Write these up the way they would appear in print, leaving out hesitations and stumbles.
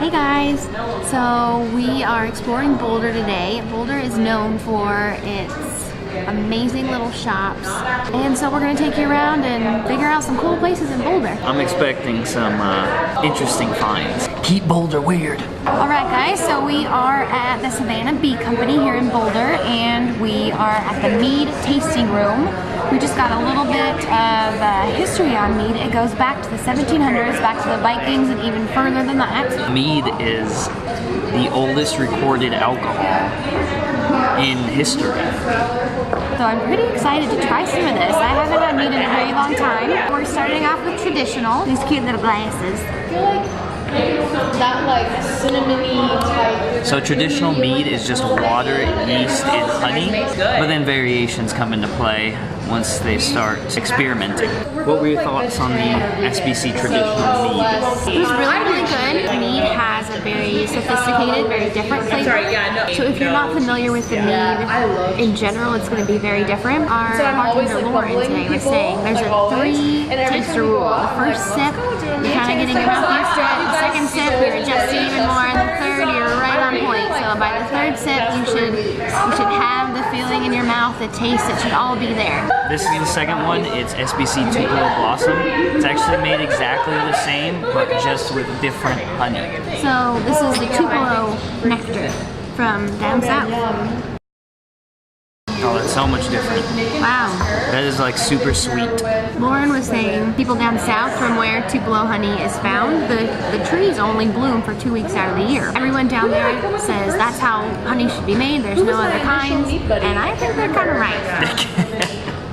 Hey guys, so we are exploring Boulder today. Boulder is known for its amazing little shops, and so we're going to take you around and figure out some cool places in Boulder. I'm expecting some interesting finds. Keep Boulder weird. Alright guys, so we are at the Savannah Bee Company here in Boulder, and we are at the mead tasting room. We just got a little bit of history on mead. It goes back to the 1700s, back to the Vikings, and even further than that. Mead is the oldest recorded alcohol in history. So I'm pretty excited to try some of this. I haven't had mead in a very long time. We're starting off with traditional, these cute little glasses. I feel like that like cinnamony type. So traditional mead is just water, yeast, and honey, but then variations come into play once they start experimenting. What were your thoughts on the SBC traditional mead? It was really good. Mead has a very sophisticated, very different flavor. So if you're not familiar with the mead in general, it's going to be very different. Our bartender Lauren today was saying there's a 3-taster rule. The first sip, you're kind of getting your mouth used to it. The second sip, you're adjusting even more. And the third, you're right on point. So by the third sip, you should have the feeling in your mouth, the taste. It should all be there. This is the second one. It's SBC Tupelo Blossom. It's actually made exactly the same, but just with different honey. So this is the Tupelo Nectar from down south. Oh, it's so much different. Wow. That is like super sweet. Lauren was saying people down south from where Tupelo honey is found, the trees only bloom for 2 weeks out of the year. Everyone down there says that's how honey should be made. There's no other kinds, and I think they're kind of right.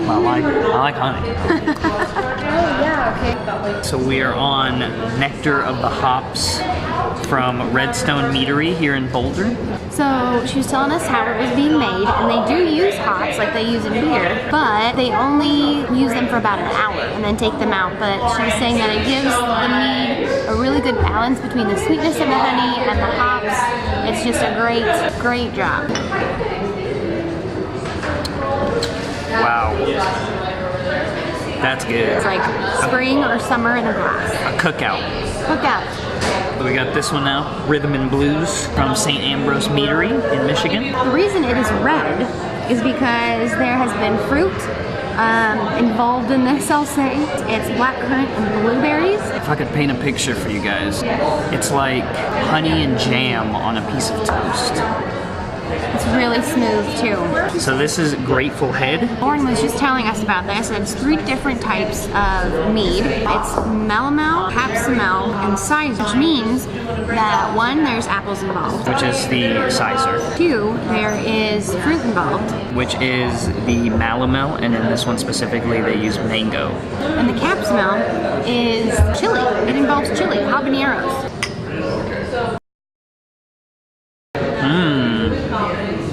I like honey. Oh yeah, okay. So we are on Nectar of the Hops from Redstone Meadery here in Boulder. So she was telling us how it was being made, and they do use hops like they use in beer, but they only use them for about an hour and then take them out. But she was saying that it gives the mead a really good balance between the sweetness of the honey and the hops. It's just a great job. Wow. That's good. It's like spring or summer in a glass. A cookout. Cookout. We got this one now, Rhythm and Blues from St. Ambrose Meadery in Michigan. The reason it is red is because there has been fruit involved in this, I'll say. It's blackcurrant and blueberries. If I could paint a picture for you guys, it's like honey and jam on a piece of toast. It's really smooth too. So this is Grateful Head. Lauren was just telling us about this. It's 3 different types of mead. It's Melomel, Capsamel, and Sizer, which means that 1, there's apples involved. Which is the Sizer. 2, there is fruit involved. Which is the Malomel, and in this one specifically they use mango. And the Capsamel is chili. It involves chili, habaneros.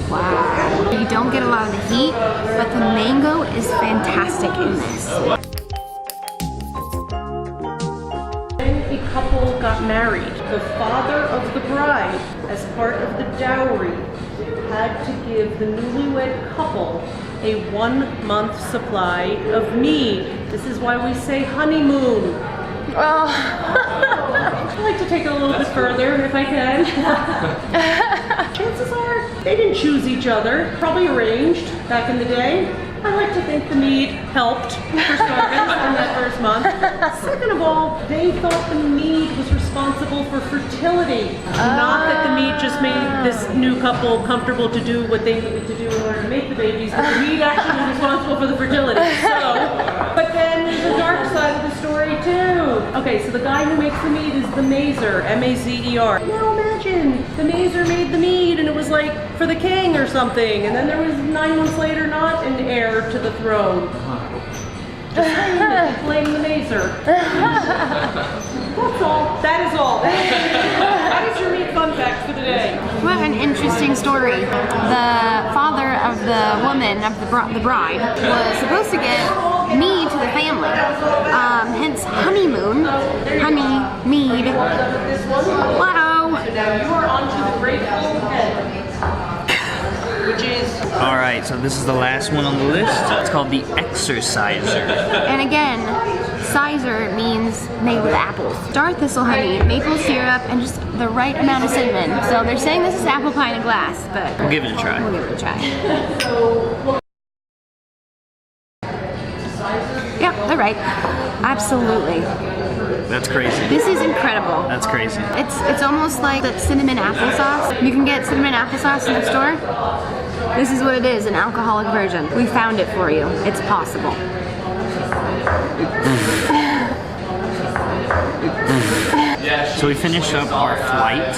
Wow. You don't get a lot of the heat, but the mango is fantastic in this. When a couple got married, the father of the bride, as part of the dowry, had to give the newlywed couple a 1-month supply of mead. This is why we say honeymoon. I'd like to take it a little bit further if I can. Chances are they didn't choose each other, probably arranged back in the day. I like to think the mead helped, for starters, in that first month. Second of all, they thought the mead was responsible for fertility. Not that the mead just made this new couple comfortable to do what they needed to do in order to make the babies, but the mead actually was responsible for the fertility. So, but then there's a dark side of the story too. Okay, so the guy who makes the mead is the mazer, M-A-Z-E-R. Now imagine, the mazer made the mead and it was like for the king or something, and then there was 9 months later not an heir to the throne. Just saying, blame the mazer. That's all. That is all. That is your meat fun facts for today. What an interesting story. The father of the woman, of the bride, was supposed to give mead to the family. Hence honeymoon, honey, mead. Wow. Now you are on to the Grateful Head, which is... Alright, so this is the last one on the list. It's called the Exerciser. And again, Sizer means made with apples. Star thistle honey, maple syrup, and just the right amount of cinnamon. So they're saying this is apple pie in a glass, but we'll give it a try. We'll give it a try. Yeah, they're right. Absolutely. That's crazy. This is incredible. That's crazy. It's almost like the cinnamon applesauce. You can get cinnamon applesauce in the store. This is what it is, an alcoholic version. We found it for you. It's possible. So we finished up our flight.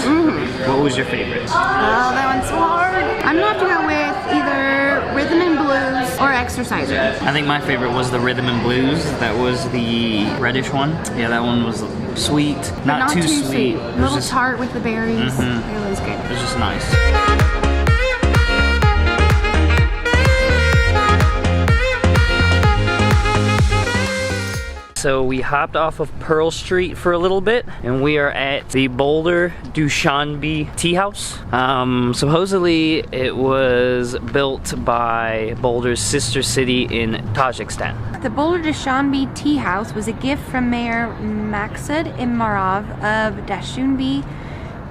What was your favorite? Oh, that one's so hard. I'm gonna have to go with either Rhythm and Blues or Exerciser. I think my favorite was the Rhythm and Blues. That was the reddish one. Yeah, that one was sweet. Not too sweet. A little tart with the berries. It was good. It was just nice. So we hopped off of Pearl Street for a little bit, and we are at the Boulder Dushanbe Tea House. Supposedly it was built by Boulder's sister city in Tajikistan. The Boulder Dushanbe Tea House was a gift from Mayor Maksud Imarov of Dushanbe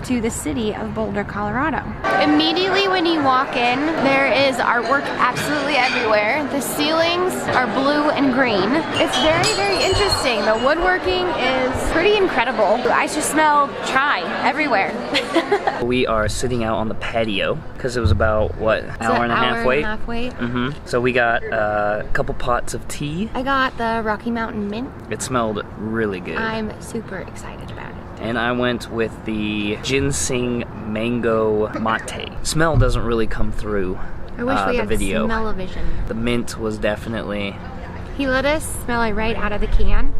to the city of Boulder, Colorado. Immediately when you walk in, there is artwork absolutely everywhere. The ceilings are blue and green. It's very, very interesting. The woodworking is pretty incredible. I just smell chai everywhere. We are sitting out on the patio because it was about, what, hour and a half wait? So we got a couple pots of tea. I got the Rocky Mountain Mint. It smelled really good. I'm super excited about it. And I went with the ginseng mango mate. Smell doesn't really come through I wish we had video. smell-o-vision. The mint was definitely... He let us smell it right out of the can,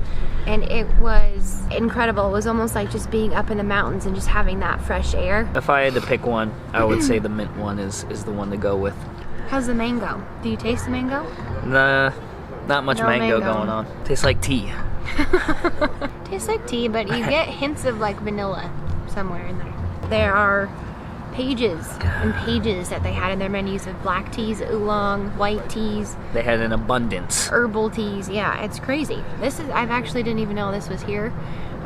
and it was incredible. It was almost like just being up in the mountains and just having that fresh air. If I had to pick one, I would say the mint one is the one to go with. How's the mango? Do you taste the mango? Nah, not much mango going on. Tastes like tea. Tastes like tea, but you get hints of like vanilla somewhere in there. There are pages and pages that they had in their menus of black teas, oolong, white teas. They had an abundance. Herbal teas, yeah, it's crazy. I actually didn't even know this was here.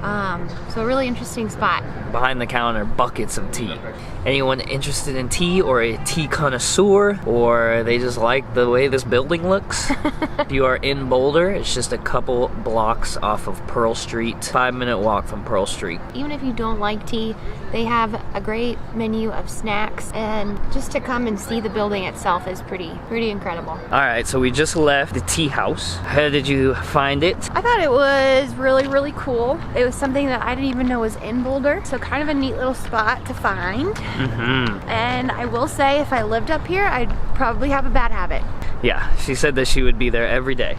So a really interesting spot. Behind the counter, buckets of tea. Anyone interested in tea or a tea connoisseur, or they just like the way this building looks? If you are in Boulder, it's just a couple blocks off of Pearl Street. 5-minute walk from Pearl Street. Even if you don't like tea, they have a great menu of snacks, and just to come and see the building itself is pretty incredible. Alright, so we just left the tea house. How did you find it? I thought it was really cool. It was something that I didn't even know was in Boulder, so kind of a neat little spot to find. And I will say, if I lived up here, I'd probably have a bad habit. Yeah, she said that she would be there every day.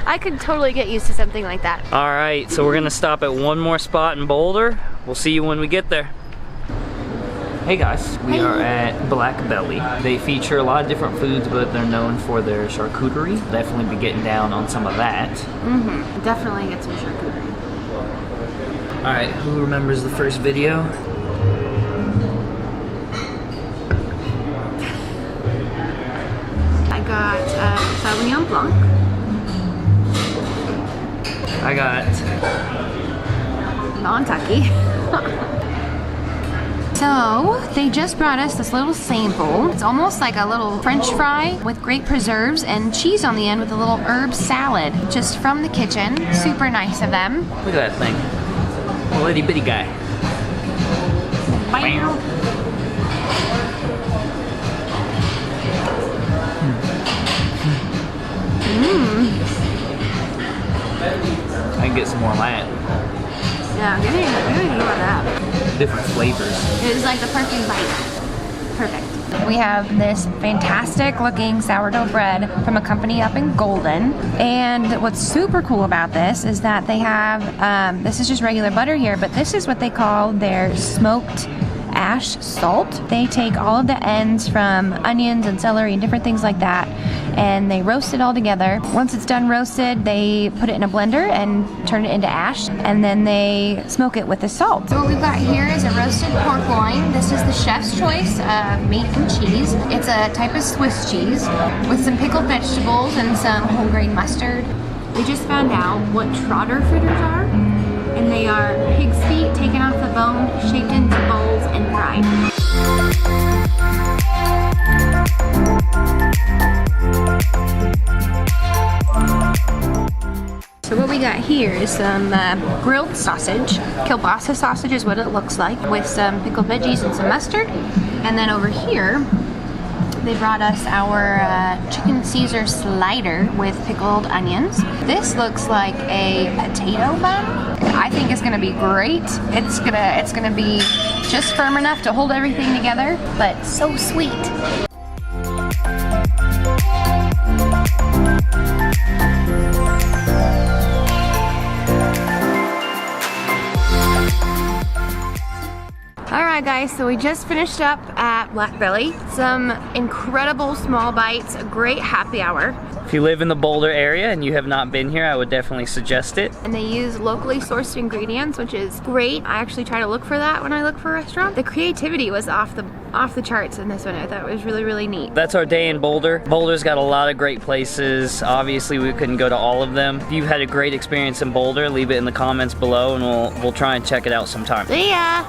I could totally get used to something like that. Alright, so we're gonna stop at one more spot in Boulder. We'll see you when we get there. Hey guys, we are at Blackbelly. They feature a lot of different foods, but they're known for their charcuterie. Definitely be getting down on some of that. Definitely get some charcuterie. Alright, who remembers the first video? I got Sauvignon Blanc. I got Non-Tucky. So, they just brought us this little sample. It's almost like a little French fry with great preserves and cheese on the end with a little herb salad. Just from the kitchen. Super nice of them. Look at that thing. A little bitty guy. Wow. I can get some more of that. Yeah, give me more of that. Different flavors. It was like the perfect bite. Perfect. We have this fantastic looking sourdough bread from a company up in Golden. And what's super cool about this is that they have, this is just regular butter here, but this is what they call their smoked ash salt. They take all of the ends from onions and celery and different things like that, and they roast it all together. Once it's done roasted, they put it in a blender and turn it into ash, and then they smoke it with the salt. So what we've got here is a roasted pork loin. This is the chef's choice of meat and cheese. It's a type of Swiss cheese with some pickled vegetables and some whole grain mustard. We just found out what trotter fritters are, and they are pig's feet taken off the bone, shaped into bowls, and fried. So what we got here is some grilled sausage. Kielbasa sausage is what it looks like, with some pickled veggies and some mustard. And then over here, they brought us our chicken Caesar slider with pickled onions. This looks like a potato bun. I think it's gonna be great. It's gonna be just firm enough to hold everything together, but so sweet. Alright guys, so we just finished up at Blackbelly. Some incredible small bites, a great happy hour. If you live in the Boulder area and you have not been here, I would definitely suggest it. And they use locally sourced ingredients, which is great. I actually try to look for that when I look for a restaurant. The creativity was off the charts in this one. I thought it was really, really neat. That's our day in Boulder. Boulder's got a lot of great places. Obviously, we couldn't go to all of them. If you've had a great experience in Boulder, leave it in the comments below and we'll try and check it out sometime. See ya!